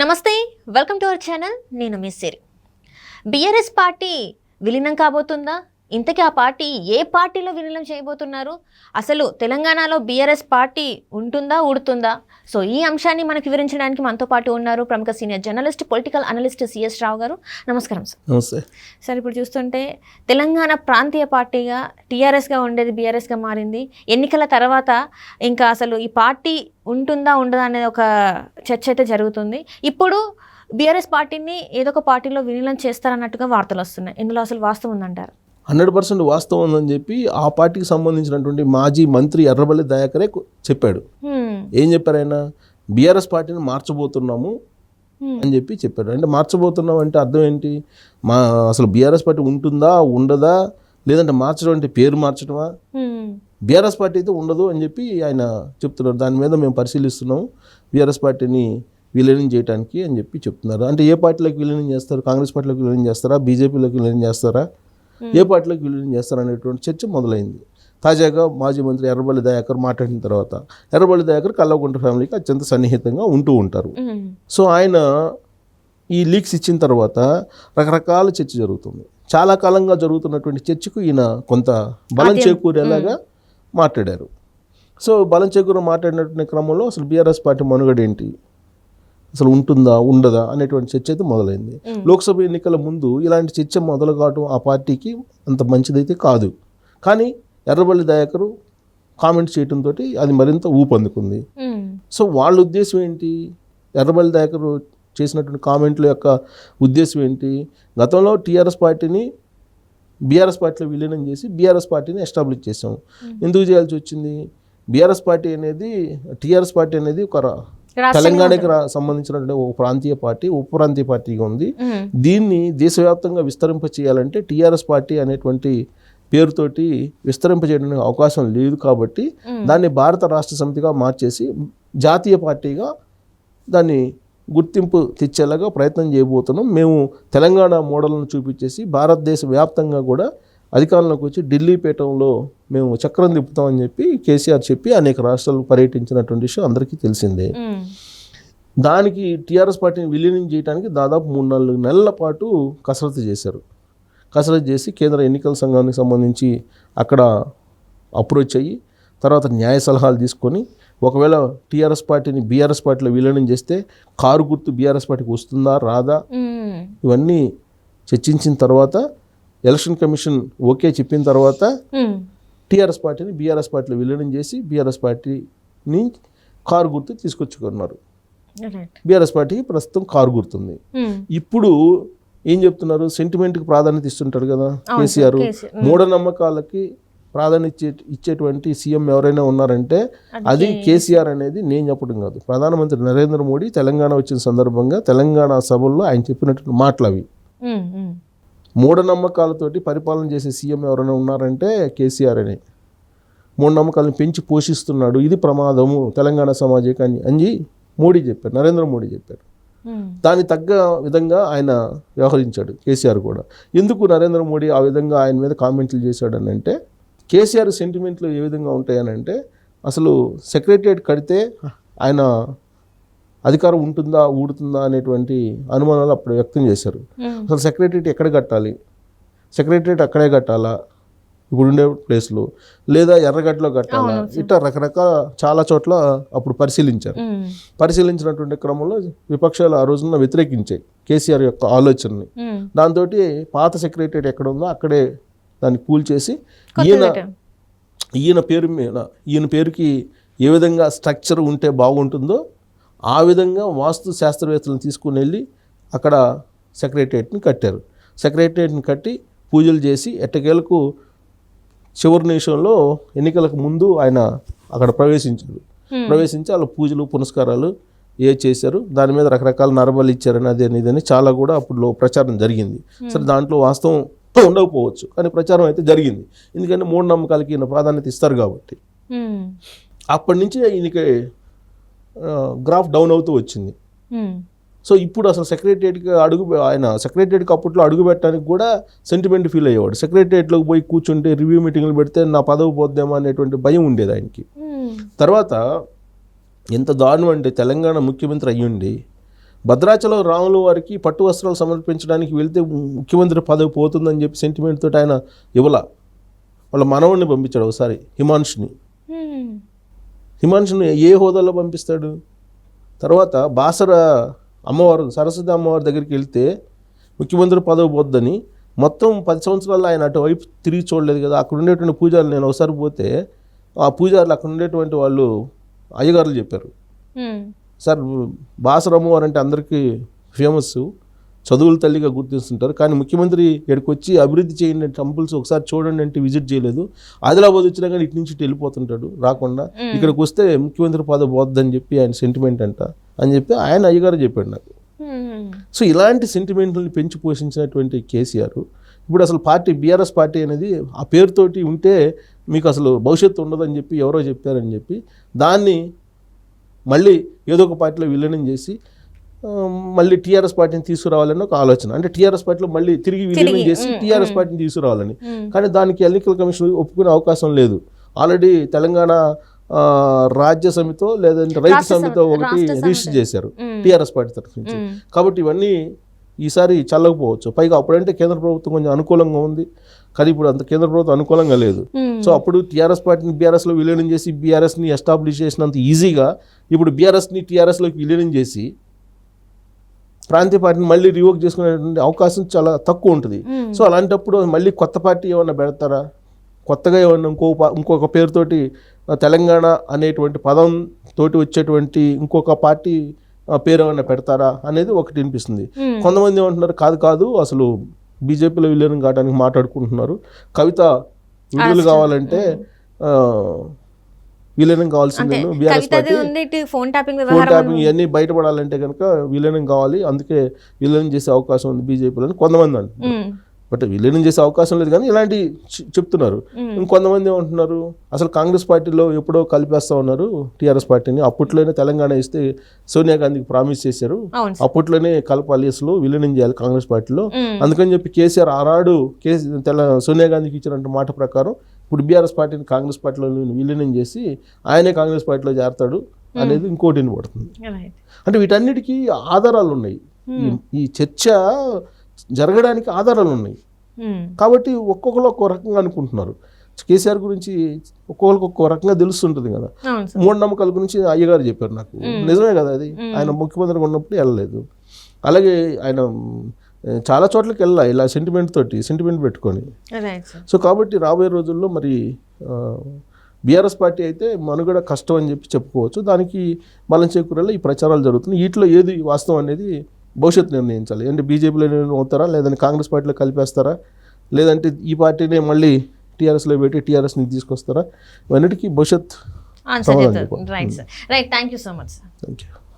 నమస్తే, welcome to our channel. నేను మీ సిరి. BRS party విలీనం కాబోతుందా? ఇంతకీ ఆ పార్టీ ఏ పార్టీలో విలీనం చేయబోతున్నారు? అసలు తెలంగాణలో బీఆర్ఎస్ పార్టీ ఉంటుందా, ఊడుతుందా? సో ఈ అంశాన్ని మనకు వివరించడానికి మనతో పాటు ఉన్నారు ప్రముఖ senior journalist, political analyst C S Rao. నమస్కారం సార్. నమస్తే సార్, ఇప్పుడు చూస్తుంటే తెలంగాణ ప్రాంతీయ పార్టీగా టీఆర్ఎస్గా ఉండేది బీఆర్ఎస్గా మారింది. ఎన్నికల తర్వాత ఇంకా అసలు ఈ పార్టీ ఉంటుందా ఉండదా అనేది ఒక చర్చ అయితే జరుగుతుంది. ఇప్పుడు బీఆర్ఎస్ పార్టీని ఏదో ఒక పార్టీలో విలీనం చేస్తారన్నట్టుగా వార్తలు వస్తున్నాయి. ఇందులో అసలు వాస్తవం ఉందంటారు? 100% వాస్తవం ఉందని చెప్పి ఆ పార్టీకి సంబంధించినటువంటి మాజీ మంత్రి ఎర్రబెల్లి దయాకరే చెప్పాడు. ఏం చెప్పారు ఆయన? బీఆర్ఎస్ పార్టీని మార్చబోతున్నాము అని చెప్పి చెప్పాడు. అంటే మార్చబోతున్నాం అంటే అర్థం ఏంటి? అసలు బీఆర్ఎస్ పార్టీ ఉంటుందా, ఉండదా, లేదంటే మార్చడం అంటే పేరు మార్చడమా? బీఆర్ఎస్ పార్టీ అయితే ఉండదు అని చెప్పి ఆయన చెప్తున్నారు. దాని మీద మేము పరిశీలిస్తున్నాము బీఆర్ఎస్ పార్టీని విలీనం చేయడానికి అని చెప్పి చెప్తున్నారు. అంటే ఏ పార్టీలోకి విలీనం చేస్తారు? కాంగ్రెస్ పార్టీలోకి విలీనం చేస్తారా, బీజేపీలోకి విలీనం చేస్తారా, ఏ పార్టీలోకి విలీనం చేస్తారా అనేటువంటి చర్చ మొదలైంది. తాజాగా మాజీ మంత్రి ఎర్రబెల్లి దయాకర్ మాట్లాడిన తర్వాత, ఎర్రబెల్లి దయాకర్ కల్వకుంట్ల ఫ్యామిలీకి అత్యంత సన్నిహితంగా ఉంటూ ఉంటారు. సో ఆయన ఈ లీక్స్ ఇచ్చిన తర్వాత రకరకాల చర్చ జరుగుతుంది. చాలా కాలంగా జరుగుతున్నటువంటి చర్చకు ఈయన కొంత బలం చేకూరేలాగా మాట్లాడారు. సో బలం చేకూర మాట్లాడినటువంటి క్రమంలో అసలు బీఆర్ఎస్ పార్టీ మనుగడ ఏంటి, అసలు ఉంటుందా ఉండదా అనేటువంటి చర్చ అయితే మొదలైంది. లోక్సభ ఎన్నికల ముందు ఇలాంటి చర్చ మొదలు కావడం ఆ పార్టీకి అంత మంచిదైతే కాదు. కానీ ఎర్రబెల్లి దయాకరు కామెంట్ చేయడంతో అది మరింత ఊపందుకుంది. సో వాళ్ళ ఉద్దేశం ఏంటి? ఎర్రబెల్లి దయాకరు చేసినటువంటి కామెంట్ల యొక్క ఉద్దేశం ఏంటి? గతంలో టీఆర్ఎస్ పార్టీని బీఆర్ఎస్ పార్టీలో విలీనం చేసి బీఆర్ఎస్ పార్టీని ఎస్టాబ్లిష్ చేసాం. ఎందుకు చేయాల్సి వచ్చింది? బీఆర్ఎస్ పార్టీ అనేది, టీఆర్ఎస్ పార్టీ అనేది ఒక తెలంగాణకి సంబంధించినటువంటి ఒక ప్రాంతీయ పార్టీ, ఉప ప్రాంతీయ పార్టీగా ఉంది. దీన్ని దేశవ్యాప్తంగా విస్తరింప చేయాలంటే టీఆర్ఎస్ పార్టీ అనేటువంటి పేరుతోటి విస్తరింపజేయడానికి అవకాశం లేదు. కాబట్టి దాన్ని భారత రాష్ట్ర సమితిగా మార్చేసి జాతీయ పార్టీగా దాన్ని గుర్తింపు తెచ్చేలాగా ప్రయత్నం చేయబోతున్నాం. మేము తెలంగాణ మోడల్ను చూపించేసి భారతదేశ వ్యాప్తంగా కూడా అధికారంలోకి వచ్చి ఢిల్లీ పీఠంలో మేము చక్రం తిప్పుతామని చెప్పి కేసీఆర్ చెప్పి అనేక రాష్ట్రాలు పర్యటించినటువంటి విషయం అందరికీ తెలిసిందే. దానికి టీఆర్ఎస్ పార్టీని విలీనం చేయడానికి దాదాపు 3-4 నెలల పాటు కసరత్తు చేశారు. కసరత్తు చేసి కేంద్ర ఎన్నికల సంఘానికి సంబంధించి అక్కడ అప్రోచ్ అయ్యి తర్వాత న్యాయ సలహాలు తీసుకొని ఒకవేళ టీఆర్ఎస్ పార్టీని బీఆర్ఎస్ పార్టీలో విలీనం చేస్తే కారు గుర్తు బీఆర్ఎస్ పార్టీకి వస్తుందా రాదా, ఇవన్నీ చర్చించిన తర్వాత ఎలక్షన్ కమిషన్ ఓకే చెప్పిన తర్వాత టీఆర్ఎస్ పార్టీని బీఆర్ఎస్ పార్టీలో విలీనం చేసి బీఆర్ఎస్ పార్టీని కారు గుర్తు తీసుకొచ్చుకున్నారు. బీఆర్ఎస్ పార్టీకి ప్రస్తుతం కారు గుర్తుంది. ఇప్పుడు ఏం చెప్తున్నారు? సెంటిమెంట్కి ప్రాధాన్యత ఇస్తుంటారు కదా కేసీఆర్. మూఢనమ్మకాలకి ప్రాధాన్యత ఇచ్చేటువంటి సీఎం ఎవరైనా ఉన్నారంటే అది కేసీఆర్ అనేది నేను చెప్పడం కాదు. ప్రధానమంత్రి నరేంద్ర మోడీ తెలంగాణ వచ్చిన సందర్భంగా తెలంగాణ సభల్లో ఆయన చెప్పినటువంటి మాటలు అవి. మూఢనమ్మకాలతోటి పరిపాలన చేసే సీఎం ఎవరైనా ఉన్నారంటే కేసీఆర్ అని. మూఢనమ్మకాలను పెంచి పోషిస్తున్నాడు, ఇది ప్రమాదము తెలంగాణ సమాజానికి అని మోడీ చెప్పారు, నరేంద్ర మోడీ చెప్పారు. దానికి తగ్గ విధంగా ఆయన వ్యవహరించాడు కేసీఆర్ కూడా. ఎందుకు నరేంద్ర మోడీ ఆ విధంగా ఆయన మీద కామెంట్లు చేశాడని అంటే, కేసీఆర్ సెంటిమెంట్లు ఏ విధంగా ఉంటాయనంటే, అసలు సెక్రటరియట్ కడితే ఆయన అధికారం ఉంటుందా ఊడుతుందా అనేటువంటి అనుమానాలు అప్పుడు వ్యక్తం చేశారు. అసలు సెక్రటరియట్ ఎక్కడ కట్టాలి, సెక్రటరియట్ అక్కడే కట్టాలా ఇప్పుడు ఉండే ప్లేస్లో, లేదా ఎర్రగడ్డలో కట్టాలా, ఇట్లా రకరకాల చాలా చోట్ల అప్పుడు పరిశీలించారు. పరిశీలించినటువంటి క్రమంలో విపక్షాలు ఆ రోజున వ్యతిరేకించాయి కేసీఆర్ యొక్క ఆలోచనని. దాంతో పాత సెక్రటరియట్ ఎక్కడ ఉందో అక్కడే దాన్ని కూల్చేసి ఈయన పేరుకి ఏ విధంగా స్ట్రక్చర్ ఉంటే బాగుంటుందో ఆ విధంగా వాస్తు శాస్త్రవేత్తలను తీసుకుని వెళ్ళి అక్కడ సెక్రటరియట్ని కట్టారు. సెక్రటరియట్ని కట్టి పూజలు చేసి ఎట్టకేలకు చివరి నిమిషంలో ఎన్నికలకు ముందు ఆయన అక్కడ ప్రవేశించి వాళ్ళ పూజలు పునస్కారాలు చేశారు. దాని మీద రకరకాల నరబలి ఇచ్చారని ఇదని చాలా కూడా అప్పుడు ప్రచారం జరిగింది. సరే, దాంట్లో వాస్తవం ఉండకపోవచ్చు కానీ ప్రచారం అయితే జరిగింది. ఎందుకంటే మూఢనమ్మకాలకి ఈయన ప్రాధాన్యత ఇస్తారు కాబట్టి. అప్పటి నుంచి ఈయనకి గ్రాఫ్ డౌన్ అవుతూ వచ్చింది. సో ఇప్పుడు అసలు సెక్రటరియట్కి ఆయన సెక్రటరియట్కి అప్పట్లో అడుగు పెట్టడానికి కూడా సెంటిమెంట్ ఫీల్ అయ్యేవాడు. సెక్రటరియట్లోకి పోయి కూర్చుంటే రివ్యూ మీటింగ్లు పెడితే నా పదవి పోద్దేమో అనేటువంటి భయం ఉండేది ఆయనకి. తర్వాత ఎంత దారుణం అంటే తెలంగాణ ముఖ్యమంత్రి అయ్యుండి భద్రాచలం రాములు వారికి పట్టు వస్త్రాలు సమర్పించడానికి వెళ్తే ముఖ్యమంత్రి పదవి పోతుందని చెప్పి సెంటిమెంట్ తోటి ఆయన ఇవ్వలా, వాళ్ళ మనవడిని పంపించాడు ఒకసారి హిమాంశుని. హిమాంశుని ఏ హోదాలో పంపిస్తాడు? తర్వాత బాసర అమ్మవారు సరస్వతి అమ్మవారి దగ్గరికి వెళ్తే ముఖ్యమంత్రి పదవి పోద్దని మొత్తం 10 సంవత్సరాల్లో ఆయన అటువైపు తిరిగి చూడలేదు కదా. అక్కడ ఉండేటువంటి పూజారులు, నేను ఒకసారి పోతే ఆ పూజారులు అక్కడ ఉండేటువంటి వాళ్ళు అయ్యగారులు చెప్పారు, సార్ బాసర అమ్మవారు అంటే అందరికీ ఫేమస్, చదువుల తల్లిగా గుర్తిస్తుంటారు, కానీ ముఖ్యమంత్రి ఇక్కడికి వచ్చి అభివృద్ధి చేయండి టెంపుల్స్ ఒకసారి చూడండి అంటే విజిట్ చేయలేదు. ఆదిలాబాద్ వచ్చినా కానీ ఇటు నుంచి వెళ్ళిపోతుంటాడు రాకుండా, ఇక్కడికి వస్తే ముఖ్యమంత్రి పదవి పోద్దని చెప్పి ఆయన సెంటిమెంట్ అంట అని చెప్పి ఆయన అయ్యగారు చెప్పాడు నాకు. సో ఇలాంటి సెంటిమెంట్ని పెంచి పోషించినటువంటి కేసీఆర్ ఇప్పుడు అసలు పార్టీ బీఆర్ఎస్ పార్టీ అనేది ఆ పేరుతోటి ఉంటే మీకు అసలు భవిష్యత్తు ఉండదని చెప్పి ఎవరో చెప్పారని చెప్పి దాన్ని మళ్ళీ ఏదో ఒక పార్టీలో విలీనం చేసి మళ్ళీ టీఆర్ఎస్ పార్టీని తీసుకురావాలని ఒక ఆలోచన. అంటే టీఆర్ఎస్ పార్టీలో మళ్ళీ తిరిగి విలీనం చేసి టీఆర్ఎస్ పార్టీని తీసుకురావాలని. కానీ దానికి ఎన్నికల కమిషన్ ఒప్పుకునే అవకాశం లేదు. ఆల్రెడీ తెలంగాణ రాజ్య సమితో లేదంటే రైతు సమితో ఒకటి రిజిస్టర్ చేశారు టీఆర్ఎస్ పార్టీ తరఫు నుంచి. కాబట్టి ఇవన్నీ ఈసారి చల్లకపోవచ్చు. పైగా అప్పుడంటే కేంద్ర ప్రభుత్వం కొంచెం అనుకూలంగా ఉంది, కానీ ఇప్పుడు అంత కేంద్ర ప్రభుత్వం అనుకూలంగా లేదు. సో అప్పుడు టీఆర్ఎస్ పార్టీని బీఆర్ఎస్లో విలీనం చేసి బీఆర్ఎస్ని ఎస్టాబ్లిష్ చేసినంత ఈజీగా ఇప్పుడు బీఆర్ఎస్ని టీఆర్ఎస్లోకి విలీనం చేసి ప్రాంతీయ పార్టీని మళ్ళీ రివోక్ చేసుకునేటువంటి అవకాశం చాలా తక్కువ ఉంటుంది. సో అలాంటప్పుడు మళ్ళీ కొత్త పార్టీ ఏమన్నా పెడతారా, కొత్తగా ఏమన్నా ఇంకొక పేరుతోటి తెలంగాణ అనేటువంటి పదం తోటి వచ్చేటువంటి ఇంకొక పార్టీ పేరు ఏమన్నా పెడతారా అనేది ఒకటి వినిపిస్తుంది. కొంతమంది ఏమంటున్నారు, కాదు అసలు బీజేపీలో విలీనం కావడానికి మాట్లాడుకుంటున్నారు, కవిత విడుదల కావాలంటే విలీనం కావాల్సిందే, బీఆర్ఎస్ పార్టీ ఫోన్ ట్యాపింగ్ ఇవన్నీ బయటపడాలంటే కనుక విలీనం కావాలి, అందుకే విలీనం చేసే అవకాశం ఉంది బీజేపీలో అని కొంతమంది అంటున్నారు. బట్ విలీనం చేసే అవకాశం లేదు కానీ ఇలాంటి చెప్తున్నారు. ఇంకొంతమంది ఏమంటున్నారు, అసలు కాంగ్రెస్ పార్టీలో ఎప్పుడో కలిపేస్తా ఉన్నారు టీఆర్ఎస్ పార్టీని, అప్పట్లోనే తెలంగాణ ఇస్తే సోనియా గాంధీకి ప్రామిస్ చేశారు, అప్పట్లోనే కలపాలి, అసలు విలీనం చేయాలి కాంగ్రెస్ పార్టీలో, అందుకని చెప్పి కేసీఆర్ ఆనాడు సోనియా గాంధీకి ఇచ్చినట్టు మాట ప్రకారం ఇప్పుడు బీఆర్ఎస్ పార్టీని కాంగ్రెస్ పార్టీలో విలీనం చేసి ఆయనే కాంగ్రెస్ పార్టీలో చేరతాడు అనేది ఇంకోటి వినబడుతుంది. అంటే వీటన్నిటికీ ఆధారాలు ఉన్నాయి, ఈ చర్చ జరగడానికి ఆధారాలు ఉన్నాయి. కాబట్టి ఒక్కొక్కరు ఒక్కో రకంగా అనుకుంటున్నారు. కేసీఆర్ గురించి ఒక్కొక్కరికి ఒక్కో రకంగా తెలుస్తుంటుంది కదా. మూఢనమ్మకాల గురించి అయ్యగారు చెప్పారు నాకు, నిజమే కదా అది. ఆయన ముఖ్యమంత్రిగా ఉన్నప్పుడు వెళ్ళలేదు, అలాగే ఆయన చాలా చోట్లకి వెళ్ళా ఇలా సెంటిమెంట్ పెట్టుకొని. సో కాబట్టి రాబోయే రోజుల్లో మరి బీఆర్ఎస్ పార్టీ అయితే మనుగడ కష్టం అని చెప్పి చెప్పుకోవచ్చు. దానికి బలం చేకూరేలా ఈ ప్రచారాలు జరుగుతున్నాయి. వీటిలో ఏది వాస్తవం అనేది భవిష్యత్తు నిర్ణయించాలి. అంటే బీజేపీలో అవుతారా, లేదంటే కాంగ్రెస్ పార్టీలో కలిపేస్తారా, లేదంటే ఈ పార్టీనే మళ్ళీ టీఆర్ఎస్లో పెట్టి టీఆర్ఎస్ని తీసుకొస్తారా, ఇవన్నిటికీ భవిష్యత్. Right, thank you so much sir. Thank you.